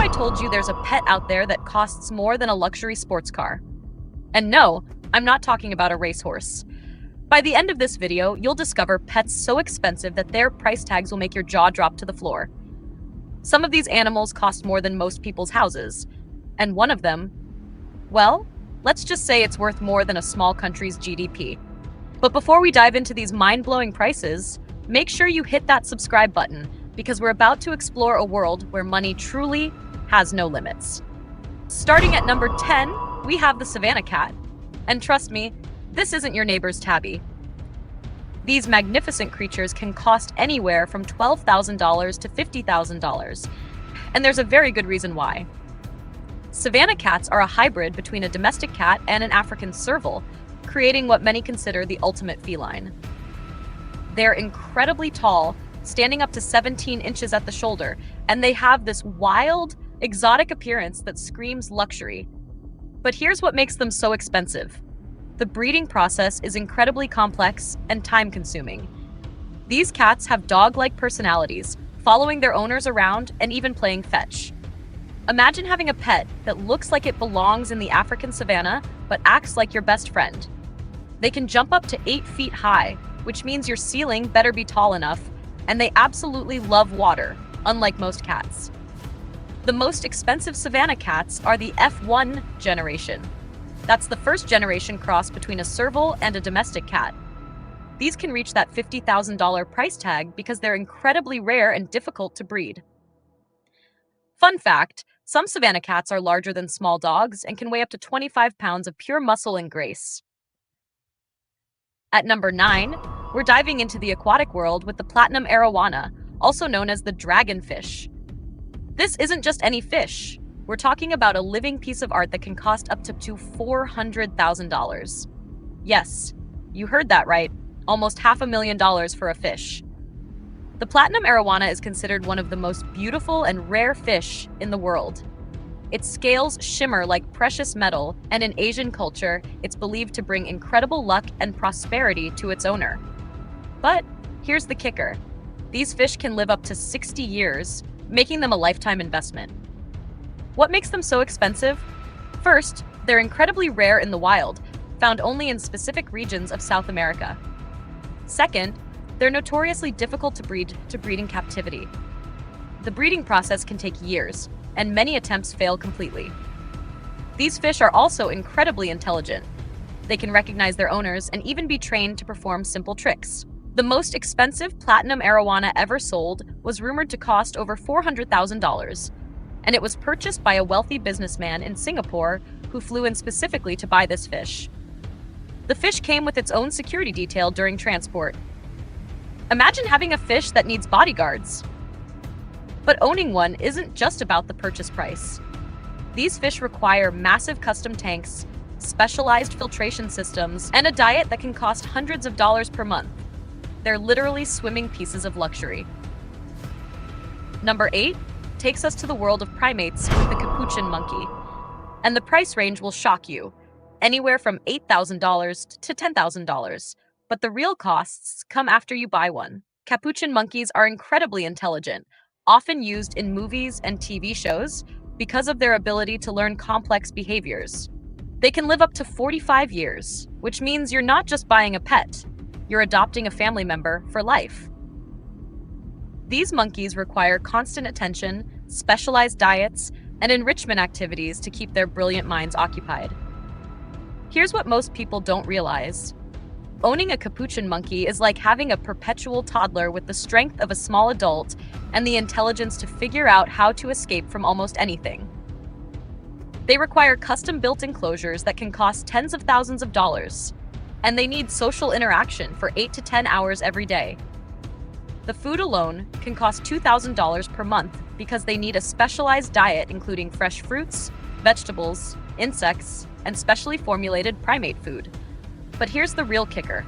I told you there's a pet out there that costs more than a luxury sports car? And no, I'm not talking about a racehorse. By the end of this video, you'll discover pets so expensive that their price tags will make your jaw drop to the floor. Some of these animals cost more than most people's houses, and one of them, well, let's just say it's worth more than a small country's GDP. But before we dive into these mind-blowing prices, make sure you hit that subscribe button because we're about to explore a world where money truly has no limits. Starting at number 10, we have the Savannah Cat. And trust me, this isn't your neighbor's tabby. These magnificent creatures can cost anywhere from $12,000 to $50,000, and there's a very good reason why. Savannah cats are a hybrid between a domestic cat and an African serval, creating what many consider the ultimate feline. They're incredibly tall, standing up to 17 inches at the shoulder, and they have this wild, exotic appearance that screams luxury. But here's what makes them so expensive. The breeding process is incredibly complex and time-consuming. These cats have dog-like personalities, following their owners around and even playing fetch. Imagine having a pet that looks like it belongs in the African savanna, but acts like your best friend. They can jump up to 8 feet high, which means your ceiling better be tall enough, and they absolutely love water, unlike most cats. The most expensive savanna cats are the F1 generation. That's the first generation cross between a serval and a domestic cat. These can reach that $50,000 price tag because they're incredibly rare and difficult to breed. Fun fact, some savanna cats are larger than small dogs and can weigh up to 25 pounds of pure muscle and grace. At number 9, we're diving into the aquatic world with the platinum arowana, also known as the dragonfish. This isn't just any fish. We're talking about a living piece of art that can cost up to $400,000. Yes, you heard that right, almost $500,000 for a fish. The platinum arowana is considered one of the most beautiful and rare fish in the world. Its scales shimmer like precious metal, and in Asian culture, it's believed to bring incredible luck and prosperity to its owner. But here's the kicker. These fish can live up to 60 years, making them a lifetime investment. What makes them so expensive? First, they're incredibly rare in the wild, found only in specific regions of South America. Second, they're notoriously difficult to breed in captivity. The breeding process can take years, and many attempts fail completely. These fish are also incredibly intelligent. They can recognize their owners and even be trained to perform simple tricks. The most expensive platinum arowana ever sold was rumored to cost over $400,000. And it was purchased by a wealthy businessman in Singapore who flew in specifically to buy this fish. The fish came with its own security detail during transport. Imagine having a fish that needs bodyguards. But owning one isn't just about the purchase price. These fish require massive custom tanks, specialized filtration systems, and a diet that can cost hundreds of dollars per month. They're literally swimming pieces of luxury. Number 8 takes us to the world of primates with the Capuchin Monkey. And the price range will shock you, anywhere from $8,000 to $10,000. But the real costs come after you buy one. Capuchin monkeys are incredibly intelligent, often used in movies and TV shows because of their ability to learn complex behaviors. They can live up to 45 years, which means you're not just buying a pet, you're adopting a family member for life. These monkeys require constant attention, specialized diets, and enrichment activities to keep their brilliant minds occupied. Here's what most people don't realize. Owning a Capuchin monkey is like having a perpetual toddler with the strength of a small adult and the intelligence to figure out how to escape from almost anything. They require custom-built enclosures that can cost tens of thousands of dollars, and they need social interaction for 8 to 10 hours every day. The food alone can cost $2,000 per month because they need a specialized diet including fresh fruits, vegetables, insects, and specially formulated primate food. But here's the real kicker.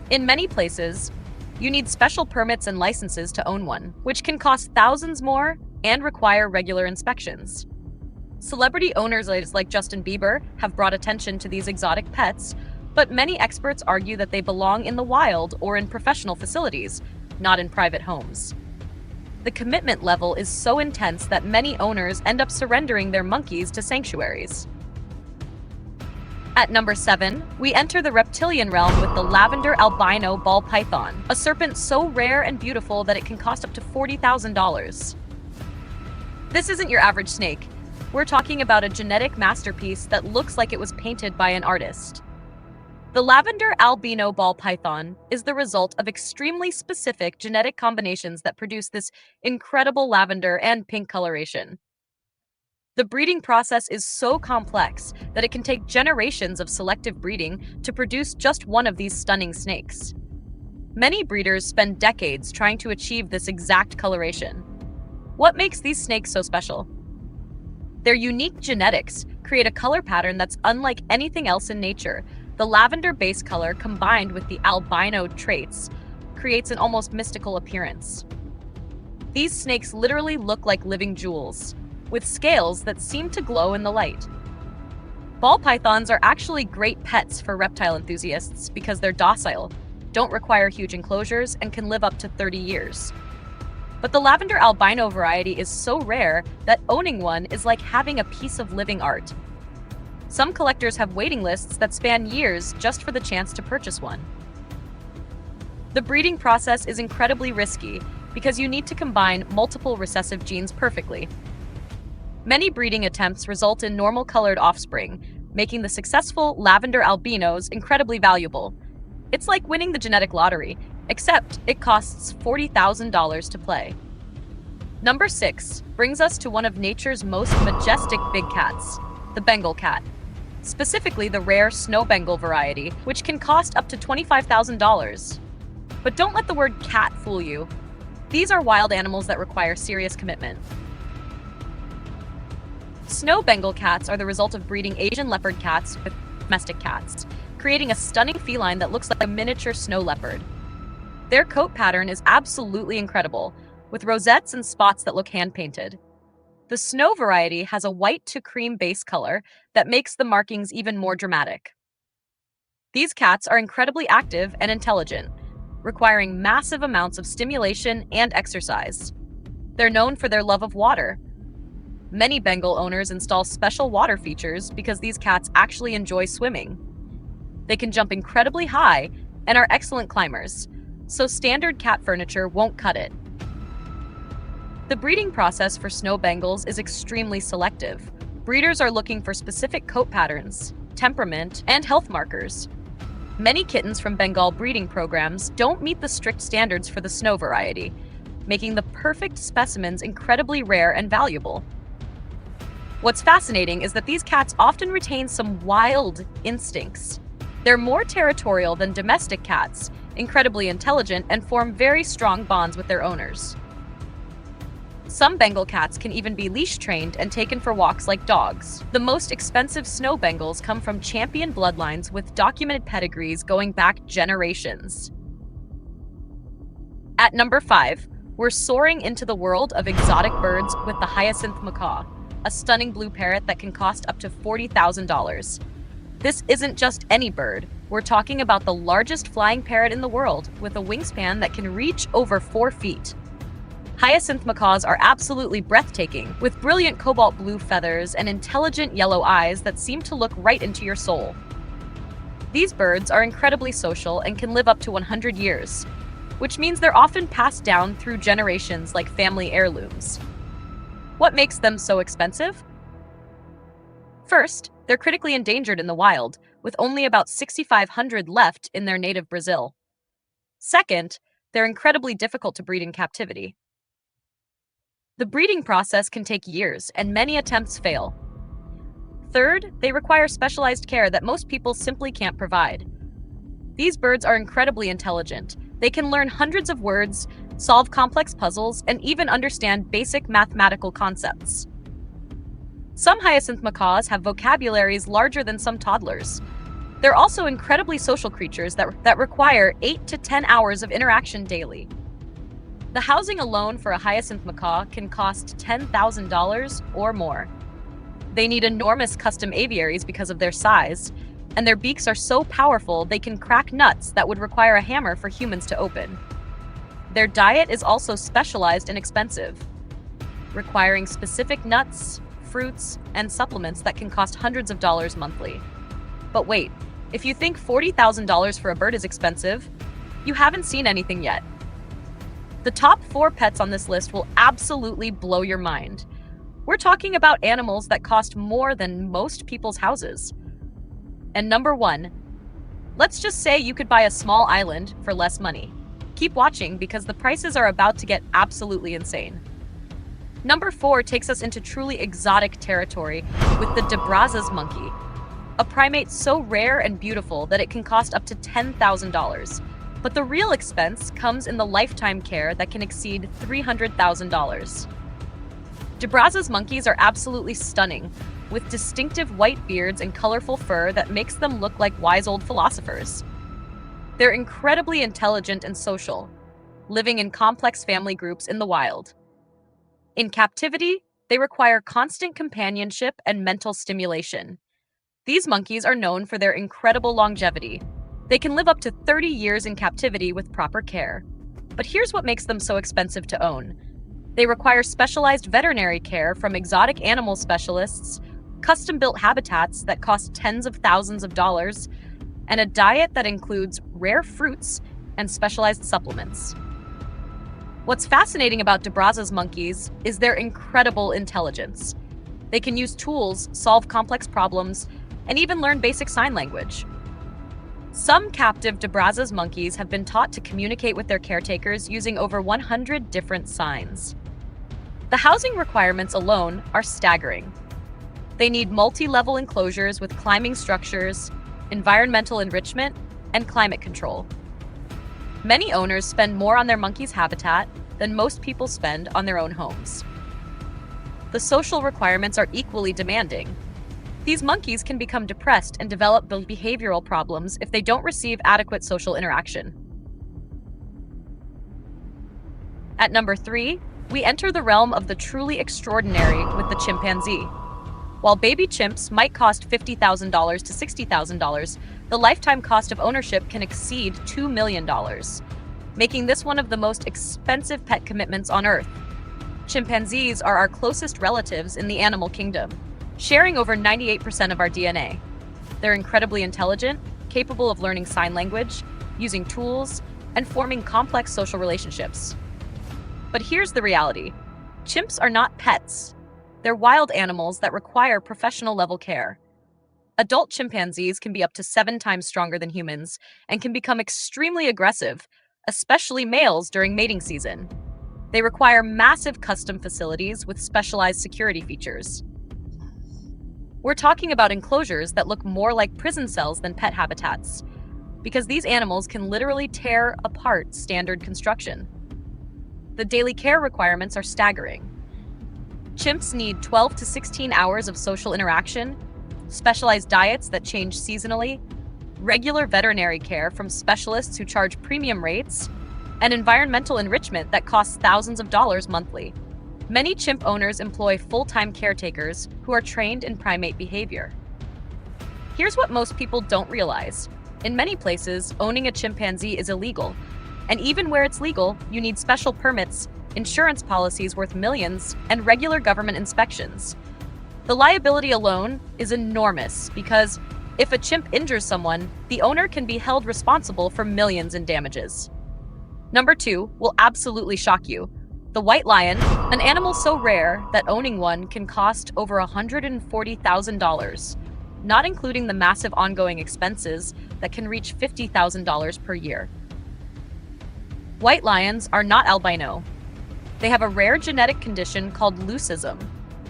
In many places, you need special permits and licenses to own one, which can cost thousands more and require regular inspections. Celebrity owners like Justin Bieber have brought attention to these exotic pets, but many experts argue that they belong in the wild or in professional facilities, not in private homes. The commitment level is so intense that many owners end up surrendering their monkeys to sanctuaries. At number 7, we enter the reptilian realm with the lavender albino ball python, a serpent so rare and beautiful that it can cost up to $40,000. This isn't your average snake. We're talking about a genetic masterpiece that looks like it was painted by an artist. The lavender albino ball python is the result of extremely specific genetic combinations that produce this incredible lavender and pink coloration. The breeding process is so complex that it can take generations of selective breeding to produce just one of these stunning snakes. Many breeders spend decades trying to achieve this exact coloration. What makes these snakes so special? Their unique genetics create a color pattern that's unlike anything else in nature. The lavender base color combined with the albino traits creates an almost mystical appearance. These snakes literally look like living jewels, with scales that seem to glow in the light. Ball pythons are actually great pets for reptile enthusiasts because they're docile, don't require huge enclosures, and can live up to 30 years. But the lavender albino variety is so rare that owning one is like having a piece of living art. Some collectors have waiting lists that span years just for the chance to purchase one. The breeding process is incredibly risky because you need to combine multiple recessive genes perfectly. Many breeding attempts result in normal-colored offspring, making the successful lavender albinos incredibly valuable. It's like winning the genetic lottery, except it costs $40,000 to play. Number 6 brings us to one of nature's most majestic big cats, the Bengal cat. Specifically the rare snow Bengal variety, which can cost up to $25,000. But don't let the word cat fool you. These are wild animals that require serious commitment. Snow Bengal cats are the result of breeding Asian leopard cats with domestic cats, creating a stunning feline that looks like a miniature snow leopard. Their coat pattern is absolutely incredible, with rosettes and spots that look hand-painted. The snow variety has a white to cream base color that makes the markings even more dramatic. These cats are incredibly active and intelligent, requiring massive amounts of stimulation and exercise. They're known for their love of water. Many Bengal owners install special water features because these cats actually enjoy swimming. They can jump incredibly high and are excellent climbers, so standard cat furniture won't cut it. The breeding process for snow Bengals is extremely selective. Breeders are looking for specific coat patterns, temperament, and health markers. Many kittens from Bengal breeding programs don't meet the strict standards for the snow variety, making the perfect specimens incredibly rare and valuable. What's fascinating is that these cats often retain some wild instincts. They're more territorial than domestic cats, incredibly intelligent, and form very strong bonds with their owners. Some Bengal cats can even be leash-trained and taken for walks like dogs. The most expensive snow Bengals come from champion bloodlines with documented pedigrees going back generations. At number 5, we're soaring into the world of exotic birds with the hyacinth macaw, a stunning blue parrot that can cost up to $40,000. This isn't just any bird. We're talking about the largest flying parrot in the world, with a wingspan that can reach over 4 feet. Hyacinth macaws are absolutely breathtaking, with brilliant cobalt blue feathers and intelligent yellow eyes that seem to look right into your soul. These birds are incredibly social and can live up to 100 years, which means they're often passed down through generations like family heirlooms. What makes them so expensive? First, they're critically endangered in the wild, with only about 6,500 left in their native Brazil. Second, they're incredibly difficult to breed in captivity. The breeding process can take years, and many attempts fail. Third, they require specialized care that most people simply can't provide. These birds are incredibly intelligent. They can learn hundreds of words, solve complex puzzles, and even understand basic mathematical concepts. Some hyacinth macaws have vocabularies larger than some toddlers. They're also incredibly social creatures that require 8 to 10 hours of interaction daily. The housing alone for a hyacinth macaw can cost $10,000 or more. They need enormous custom aviaries because of their size, and their beaks are so powerful they can crack nuts that would require a hammer for humans to open. Their diet is also specialized and expensive, requiring specific nuts, fruits, and supplements that can cost hundreds of dollars monthly. But wait, if you think $40,000 for a bird is expensive, you haven't seen anything yet. The top 4 pets on this list will absolutely blow your mind. We're talking about animals that cost more than most people's houses. And number 1, let's just say you could buy a small island for less money. Keep watching because the prices are about to get absolutely insane. Number 4 takes us into truly exotic territory with the Drazzas monkey, a primate so rare and beautiful that it can cost up to $10,000. But the real expense comes in the lifetime care that can exceed $300,000. Drazzas monkeys are absolutely stunning, with distinctive white beards and colorful fur that makes them look like wise old philosophers. They're incredibly intelligent and social, living in complex family groups in the wild. In captivity, they require constant companionship and mental stimulation. These monkeys are known for their incredible longevity. They can live up to 30 years in captivity with proper care. But here's what makes them so expensive to own. They require specialized veterinary care from exotic animal specialists, custom-built habitats that cost tens of thousands of dollars, and a diet that includes rare fruits and specialized supplements. What's fascinating about Drazzas monkeys is their incredible intelligence. They can use tools, solve complex problems, and even learn basic sign language. Some captive Drazzas monkeys have been taught to communicate with their caretakers using over 100 different signs. The housing requirements alone are staggering. They need multi-level enclosures with climbing structures, environmental enrichment, and climate control. Many owners spend more on their monkey's habitat than most people spend on their own homes. The social requirements are equally demanding. These monkeys can become depressed and develop behavioral problems if they don't receive adequate social interaction. At number 3, we enter the realm of the truly extraordinary with the chimpanzee. While baby chimps might cost $50,000 to $60,000, the lifetime cost of ownership can exceed $2 million, making this one of the most expensive pet commitments on Earth. Chimpanzees are our closest relatives in the animal kingdom, sharing over 98% of our DNA. They're incredibly intelligent, capable of learning sign language, using tools, and forming complex social relationships. But here's the reality. Chimps are not pets. They're wild animals that require professional-level care. Adult chimpanzees can be up to 7 times stronger than humans and can become extremely aggressive, especially males during mating season. They require massive custom facilities with specialized security features. We're talking about enclosures that look more like prison cells than pet habitats, because these animals can literally tear apart standard construction. The daily care requirements are staggering. Chimps need 12 to 16 hours of social interaction, specialized diets that change seasonally, regular veterinary care from specialists who charge premium rates, and environmental enrichment that costs thousands of dollars monthly. Many chimp owners employ full-time caretakers who are trained in primate behavior. Here's what most people don't realize. In many places, owning a chimpanzee is illegal, and even where it's legal, you need special permits, insurance policies worth millions, and regular government inspections. The liability alone is enormous because if a chimp injures someone, the owner can be held responsible for millions in damages. Number 2 will absolutely shock you. The white lion, an animal so rare that owning one can cost over $140,000, not including the massive ongoing expenses that can reach $50,000 per year. White lions are not albino. They have a rare genetic condition called leucism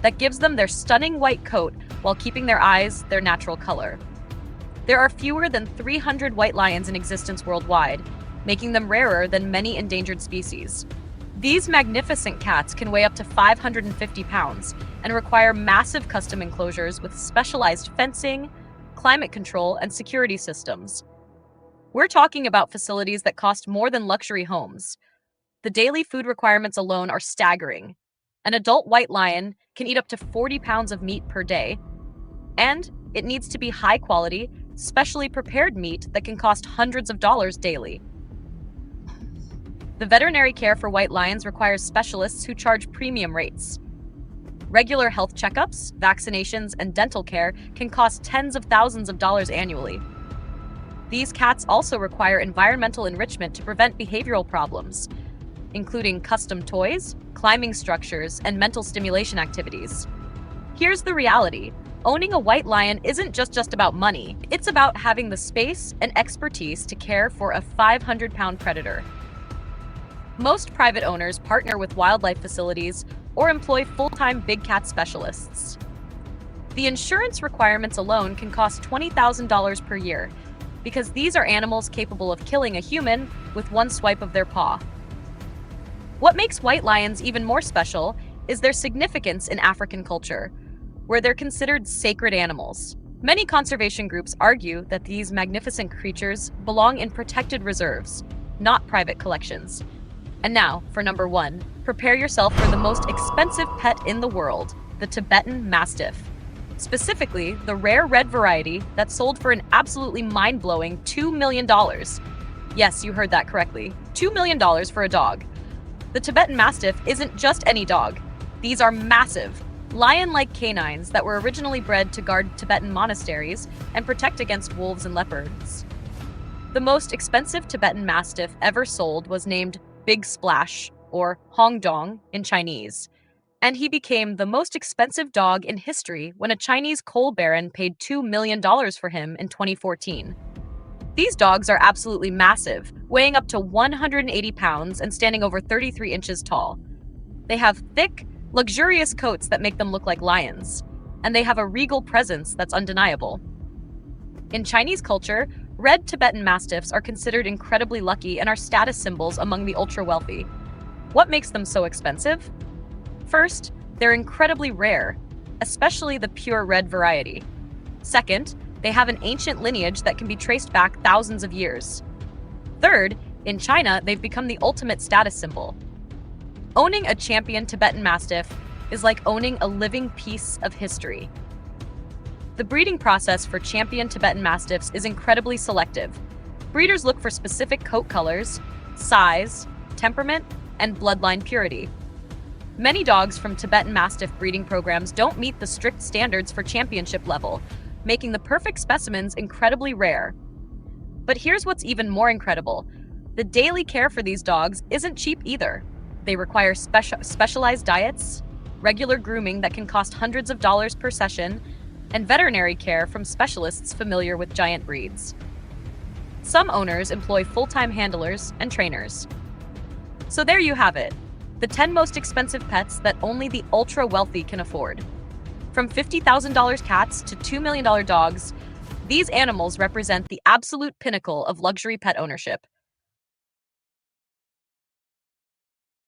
that gives them their stunning white coat while keeping their eyes their natural color. There are fewer than 300 white lions in existence worldwide, making them rarer than many endangered species. These magnificent cats can weigh up to 550 pounds and require massive custom enclosures with specialized fencing, climate control, and security systems. We're talking about facilities that cost more than luxury homes. The daily food requirements alone are staggering. An adult white lion can eat up to 40 pounds of meat per day, and it needs to be high quality, specially prepared meat that can cost hundreds of dollars daily. The veterinary care for white lions requires specialists who charge premium rates. Regular health checkups, vaccinations, and dental care can cost tens of thousands of dollars annually. These cats also require environmental enrichment to prevent behavioral problems, including custom toys, climbing structures, and mental stimulation activities. Here's the reality. Owning a white lion isn't just about money. It's about having the space and expertise to care for a 500-pound predator. Most private owners partner with wildlife facilities or employ full-time big cat specialists. The insurance requirements alone can cost $20,000 per year because these are animals capable of killing a human with one swipe of their paw. What makes white lions even more special is their significance in African culture, where they're considered sacred animals. Many conservation groups argue that these magnificent creatures belong in protected reserves, not private collections. And now, for number 1, prepare yourself for the most expensive pet in the world, the Tibetan Mastiff. Specifically, the rare red variety that sold for an absolutely mind-blowing $2 million. Yes, you heard that correctly. $2 million for a dog. The Tibetan Mastiff isn't just any dog. These are massive, lion-like canines that were originally bred to guard Tibetan monasteries and protect against wolves and leopards. The most expensive Tibetan Mastiff ever sold was named Big Splash, or Hong Dong in Chinese, and he became the most expensive dog in history when a Chinese coal baron paid $2 million for him in 2014. These dogs are absolutely massive, weighing up to 180 pounds and standing over 33 inches tall. They have thick, luxurious coats that make them look like lions, and they have a regal presence that's undeniable. In Chinese culture, red Tibetan Mastiffs are considered incredibly lucky and are status symbols among the ultra-wealthy. What makes them so expensive? First, they're incredibly rare, especially the pure red variety. Second, they have an ancient lineage that can be traced back thousands of years. Third, in China, they've become the ultimate status symbol. Owning a champion Tibetan Mastiff is like owning a living piece of history. The breeding process for champion Tibetan Mastiffs is incredibly selective. Breeders look for specific coat colors, size, temperament, and bloodline purity. Many dogs from Tibetan Mastiff breeding programs don't meet the strict standards for championship level, making the perfect specimens incredibly rare. But here's what's even more incredible. The daily care for these dogs isn't cheap either. They require specialized diets, regular grooming that can cost hundreds of dollars per session, and veterinary care from specialists familiar with giant breeds. Some owners employ full-time handlers and trainers. So there you have it, the 10 most expensive pets that only the ultra-wealthy can afford. From $50,000 cats to $2 million dogs, these animals represent the absolute pinnacle of luxury pet ownership.